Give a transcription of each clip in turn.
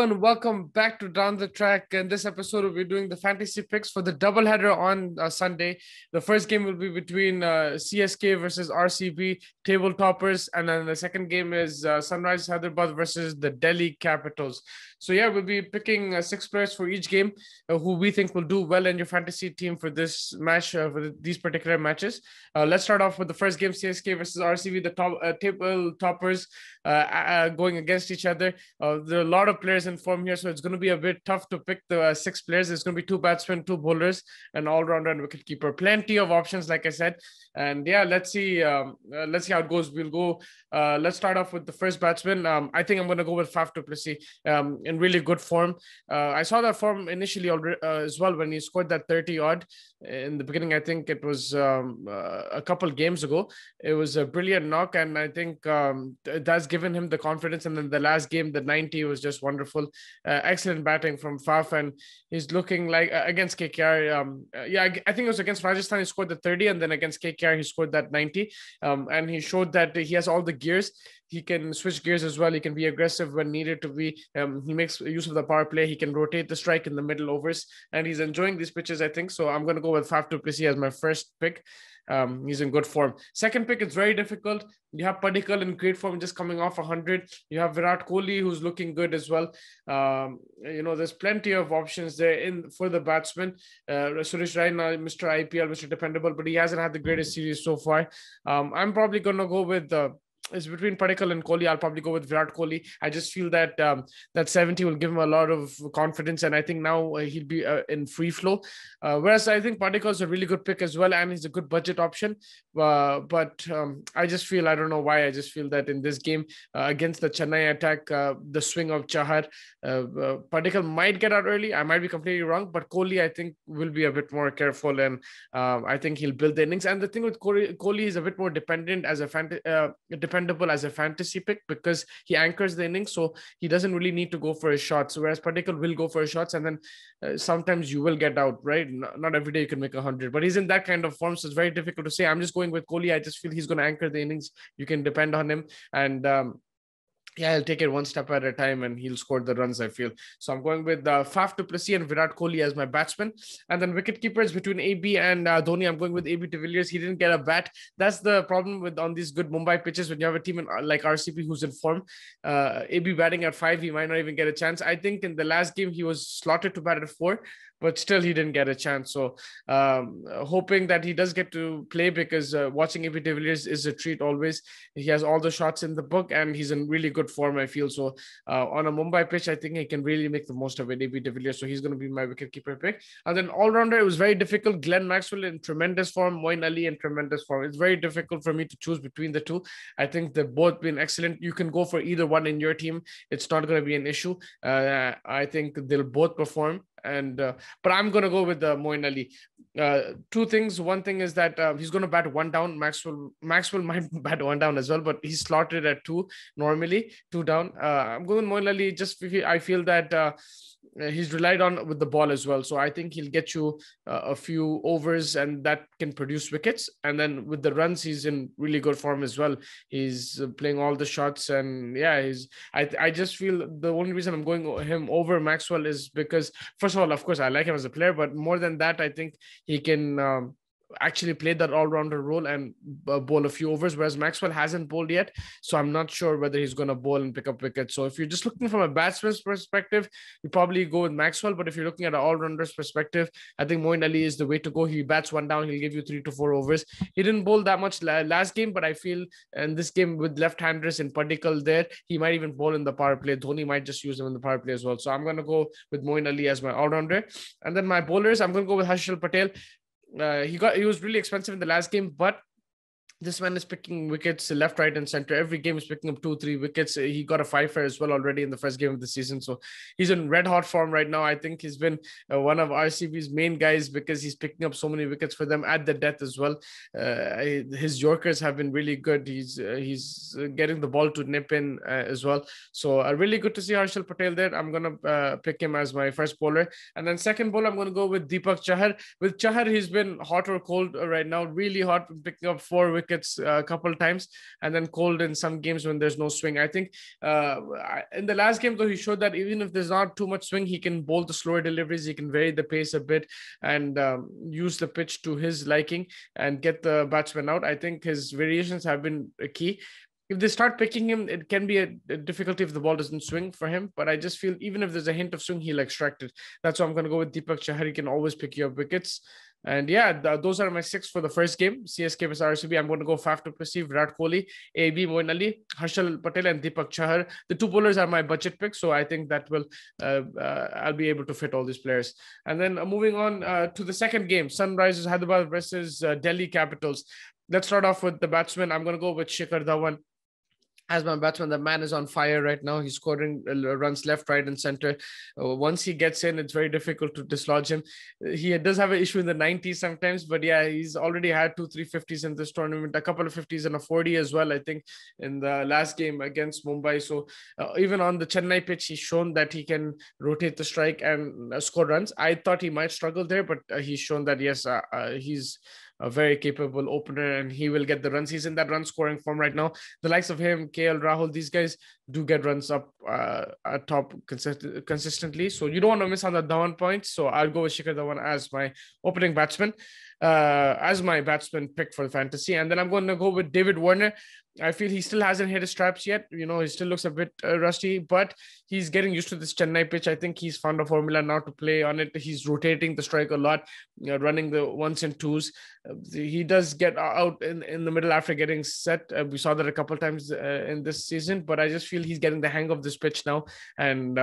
and welcome back to Down the Track. In this episode, we'll be doing the fantasy picks for the doubleheader on Sunday. The first game will be between CSK versus RCB, table toppers, and then the second game is Sunrise Hyderabad versus the Delhi Capitals. So yeah, we'll be picking 6 players for each game who we think will do well in your fantasy team for this match, for these particular matches. Let's start off with the first game, CSK versus RCB, the table toppers going against each other. There are a lot of players in form here, so it's going to be a bit tough to pick the 6 players. There's going to be 2 batsmen, 2 bowlers, an all-rounder and wicketkeeper. Plenty of options, like I said. And yeah, let's see how it goes. We'll go. Let's start off with the first batsman. I think I'm going to go with Faf du Plessis in really good form. I saw that form initially already, as well when he scored that 30 odd in the beginning. I think it was a couple games ago. It was a brilliant knock, and I think that's given him the confidence. And then the last game, the 90 was just wonderful. Excellent batting from Faf, and he's looking like against KKR. I think it was against Rajasthan. He scored the 30, and then against KKR he scored that 90. And he showed that he has all the gears. He can switch gears as well. He can be aggressive when needed to be. He makes use of the power play. He can rotate the strike in the middle overs, and he's enjoying these pitches, I think. So I'm going to go with Faf du Plessis as my first pick. He's in good form. Second pick, it's very difficult. You have Padikkal in great form, just coming off 100. You have Virat Kohli, who's looking good as well. There's plenty of options there for the batsman. Suresh Raina, Mr. IPL, Mr. Dependable, but he hasn't had the greatest series so far. I'm probably going to go with it's between Padikkal and Kohli. I'll probably go with Virat Kohli. I just feel that that 70 will give him a lot of confidence, and I think now he'll be in free flow. Whereas I think Padikkal is a really good pick as well, and he's a good budget option. But I just feel, I don't know why, I just feel that in this game against the Chennai attack, the swing of Chahar, Padikkal might get out early. I might be completely wrong, but Kohli, I think, will be a bit more careful, and I think he'll build the innings. And the thing with Kohli is a bit more dependable as a fantasy pick because he anchors the innings, so he doesn't really need to go for his shots, whereas Padikkal will go for his shots, and then sometimes you will get out, right? Not every day you can make 100, but he's in that kind of form, so it's very difficult to say. I'm just going with Kohli. I just feel he's going to anchor the innings. You can depend on him, and he'll take it one step at a time and he'll score the runs, I feel. So I'm going with Faf du Plessis and Virat Kohli as my batsman. And then wicket keepers between AB and Dhoni. I'm going with AB de Villiers. He didn't get a bat. That's the problem on these good Mumbai pitches when you have a team like RCB who's in form. AB batting at 5, he might not even get a chance. I think in the last game he was slotted to bat at 4, but still he didn't get a chance. So hoping that he does get to play, because watching AB de Villiers is a treat always. He has all the shots in the book and he's in really good form, I feel. So on a Mumbai pitch, I think he can really make the most of it, AB de Villiers. So he's going to be my wicketkeeper pick. And then all-rounder, it was very difficult. Glenn Maxwell in tremendous form, Moeen Ali in tremendous form. It's very difficult for me to choose between the two. I think they've both been excellent. You can go for either one in your team. It's not going to be an issue. I think they'll both perform. But I'm going to go with Moeen Ali. 2 things. One thing is that he's going to bat 1 down. Maxwell might bat 1 down as well, but he's slotted at 2 normally, 2 down. I'm going with Moeen Ali. I feel that he's relied on with the ball as well. So I think he'll get you a few overs and that can produce wickets. And then with the runs, he's in really good form as well. He's playing all the shots, and I just feel the only reason I'm going him over Maxwell is because, first of all, of course, I like him as a player, but more than that, I think he can actually play that all-rounder role and bowl a few overs, whereas Maxwell hasn't bowled yet. So I'm not sure whether he's going to bowl and pick up wickets. So if you're just looking from a batsman's perspective, you probably go with Maxwell. But if you're looking at an all-rounder's perspective, I think Moeen Ali is the way to go. He bats 1 down. He'll give you 3 to 4 overs. He didn't bowl that much last game, but I feel in this game with left-handers and Padikkal there, he might even bowl in the power play. Dhoni might just use him in the power play as well. So I'm going to go with Moeen Ali as my all-rounder. And then my bowlers, I'm going to go with Harshal Patel. He was really expensive in the last game, but this man is picking wickets left, right, and center. Every game is picking up 2-3 wickets. He got a 5-fer as well already in the first game of the season. So he's in red hot form right now. I think he's been one of RCB's main guys because he's picking up so many wickets for them at the death as well. His Yorkers have been really good. He's getting the ball to nip in as well. So really good to see Harshal Patel there. I'm going to pick him as my first bowler. And then second bowler, I'm going to go with Deepak Chahar. With Chahar, he's been hot or cold right now. Really hot, picking up 4 wickets wickets a couple of times, and then cold in some games when there's no swing. I think in the last game, though, he showed that even if there's not too much swing, he can bowl the slower deliveries, he can vary the pace a bit and use the pitch to his liking and get the batsman out. I think his variations have been a key. If they start picking him, it can be a difficulty if the ball doesn't swing for him. But I just feel even if there's a hint of swing, he'll extract it. That's why I'm going to go with Deepak Chahar. He can always pick you up wickets. And yeah, those are my 6 for the first game. CSK versus RCB. I'm going to go Faf du Plessis, Virat Kohli, AB, Moeen Ali, Harshal Patel, and Deepak Chahar. The 2 bowlers are my budget picks, so I think that will I'll be able to fit all these players. And then moving on to the second game, Sunrisers Hyderabad versus Delhi Capitals. Let's start off with the batsman. I'm going to go with Shikhar Dhawan as my batsman. The man is on fire right now. He's scoring runs left, right, and center. Once he gets in, it's very difficult to dislodge him. He does have an issue in the 90s sometimes, but yeah, he's already had 2-3 50s in this tournament, a couple of 50s and a 40 as well, I think, in the last game against Mumbai. So even on the Chennai pitch, he's shown that he can rotate the strike and score runs. I thought he might struggle there, but he's shown that, yes, he's a very capable opener and he will get the runs. He's in that run scoring form right now. The likes of him, KL Rahul, these guys do get runs up at top consistently. So you don't want to miss on the Dhawan points. So I'll go with Shikhar Dhawan as my opening batsman, as my batsman pick for the fantasy. And then I'm going to go with David Warner. I feel he still hasn't hit his straps yet. You know, he still looks a bit rusty, but he's getting used to this Chennai pitch. I think he's found a formula now to play on it. He's rotating the strike a lot, running the 1s and 2s. He does get out in the middle after getting set. We saw that a couple of times in this season, but I just feel he's getting the hang of this pitch now. And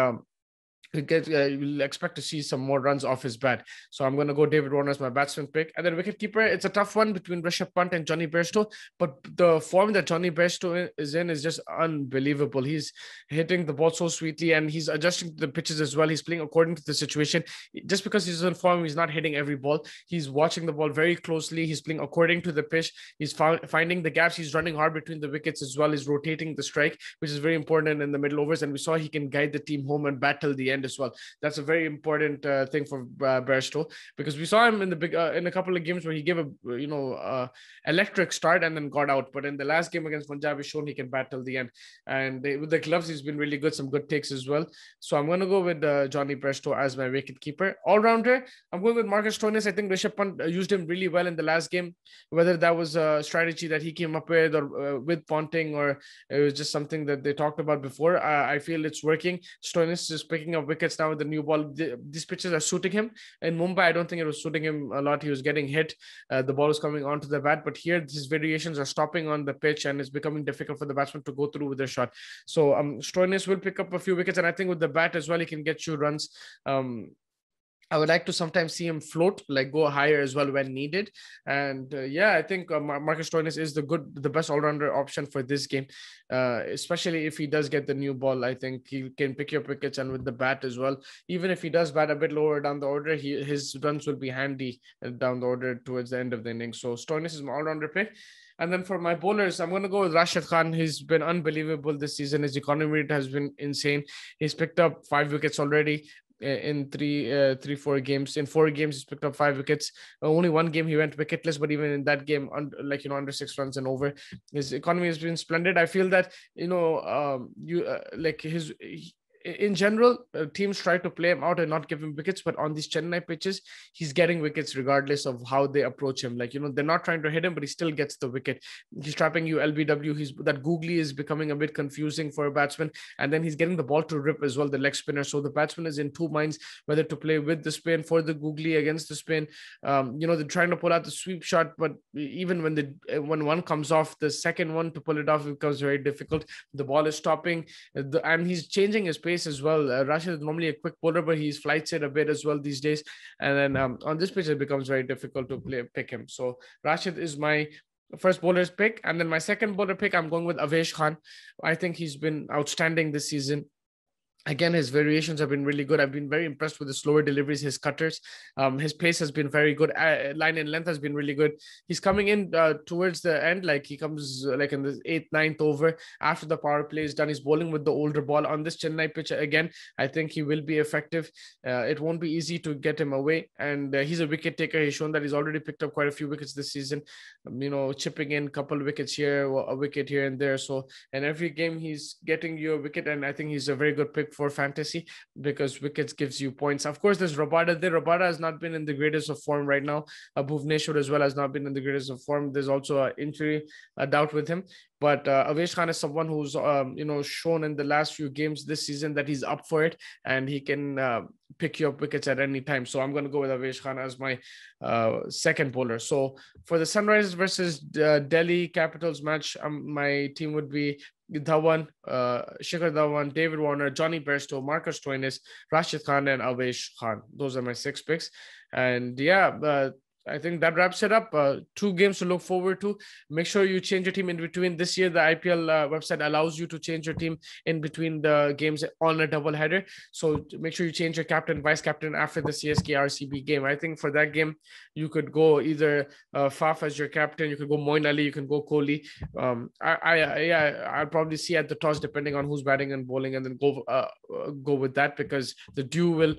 you'll expect to see some more runs off his bat. So I'm going to go David Warner as my batsman pick. And then wicketkeeper, it's a tough one between Rishabh Pant and Johnny Bairstow. But the form that Johnny Bairstow is in is just unbelievable. He's hitting the ball so sweetly and he's adjusting to the pitches as well. He's playing according to the situation. Just because he's in form, he's not hitting every ball. He's watching the ball very closely. He's playing according to the pitch. He's finding the gaps. He's running hard between the wickets as well. He's rotating the strike, which is very important in the middle overs. And we saw he can guide the team home and bat till the end as well. That's a very important thing for Bairstow, because we saw him in the big in a couple of games where he gave a electric start and then got out. But in the last game against Punjab, he's shown he can bat till the end. And with the gloves, he's been really good. Some good takes as well. So I'm going to go with Johnny Bairstow as my wicket keeper. All rounder, I'm going with Marcus Stoinis. I think Rishabh Pant used him really well in the last game. Whether that was a strategy that he came up with or with Ponting, or it was just something that they talked about before, I feel it's working. Stoinis is picking up wickets now with the new ball. These pitches are suiting him. In Mumbai, I don't think it was suiting him a lot. He was getting hit. The ball was coming onto the bat, but here these variations are stopping on the pitch and it's becoming difficult for the batsman to go through with their shot. So Stoinis will pick up a few wickets, and I think with the bat as well, he can get you runs. I would like to sometimes see him float, like go higher as well when needed. And yeah, I think Marcus Stoinis is the best all-rounder option for this game, especially if he does get the new ball. I think he can pick your wickets, and with the bat as well. Even if he does bat a bit lower down the order, his runs will be handy down the order towards the end of the inning. So Stoinis is my all-rounder pick. And then for my bowlers, I'm going to go with Rashid Khan. He's been unbelievable this season. His economy rate has been insane. He's picked up 5 wickets already in 4 games. In 4 games, he's picked up 5 wickets. Only 1 game he went wicketless, but even in that game, under 6 runs and over, his economy has been splendid. I feel that in general, teams try to play him out and not give him wickets, but on these Chennai pitches, he's getting wickets regardless of how they approach him. They're not trying to hit him, but he still gets the wicket. He's trapping you LBW. That googly is becoming a bit confusing for a batsman, and then he's getting the ball to rip as well, the leg spinner. So the batsman is in 2 minds whether to play with the spin, for the googly, against the spin. They're trying to pull out the sweep shot, but even when one comes off, the second one to pull it off becomes very difficult. The ball is stopping, and he's changing his pace as well. Rashid is normally a quick bowler, but he's flights it a bit as well these days. And then on this pitch, it becomes very difficult to pick him. So Rashid is my first bowler's pick. And then my second bowler pick, I'm going with Avesh Khan. I think he's been outstanding this season. Again, his variations have been really good. I've been very impressed with the slower deliveries, his cutters. His pace has been very good. Line and length has been really good. He's coming in towards the end, like he comes like in the eighth, ninth over after the power play is done. He's bowling with the older ball on this Chennai pitch again. I think he will be effective. It won't be easy to get him away, and he's a wicket taker. He's shown that he's already picked up quite a few wickets this season. Chipping in a couple of wickets here, a wicket here and there. So, and every game he's getting you a wicket, and I think he's a very good pick for fantasy because wickets gives you points. Of course, there's Rabada there. Rabada has not been in the greatest of form right now. Bhuvneshwar as well has not been in the greatest of form. There's also an injury doubt with him. But Avesh Khan is someone who's shown in the last few games this season that he's up for it and he can pick you up wickets at any time. So I'm going to go with Avesh Khan as my second bowler. So for the Sunrisers versus Delhi Capitals match, my team would be Dhawan, Shikhar Dhawan, David Warner, Johnny Bairstow, Marcus Stoinis, Rashid Khan, and Avesh Khan. Those are my 6 picks. And I think that wraps it up. 2 games to look forward to. Make sure you change your team in between. This year, the IPL website allows you to change your team in between the games on a double header. So make sure you change your captain, vice captain after the CSK RCB game. I think for that game, you could go either Faf as your captain. You could go Moin Ali. You can go Kohli. I'll probably see at the toss depending on who's batting and bowling, and then go with that because the dew will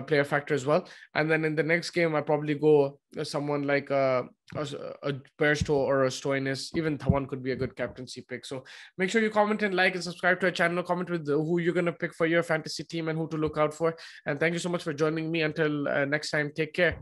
play a factor as well. And then in the next game, I'll probably go someone like a Bairstow or a Stoinis. Even Dhawan could be a good captaincy pick. So make sure you comment and like and subscribe to our channel. Comment with who you're going to pick for your fantasy team and who to look out for. And thank you so much for joining me. Until next time, take care.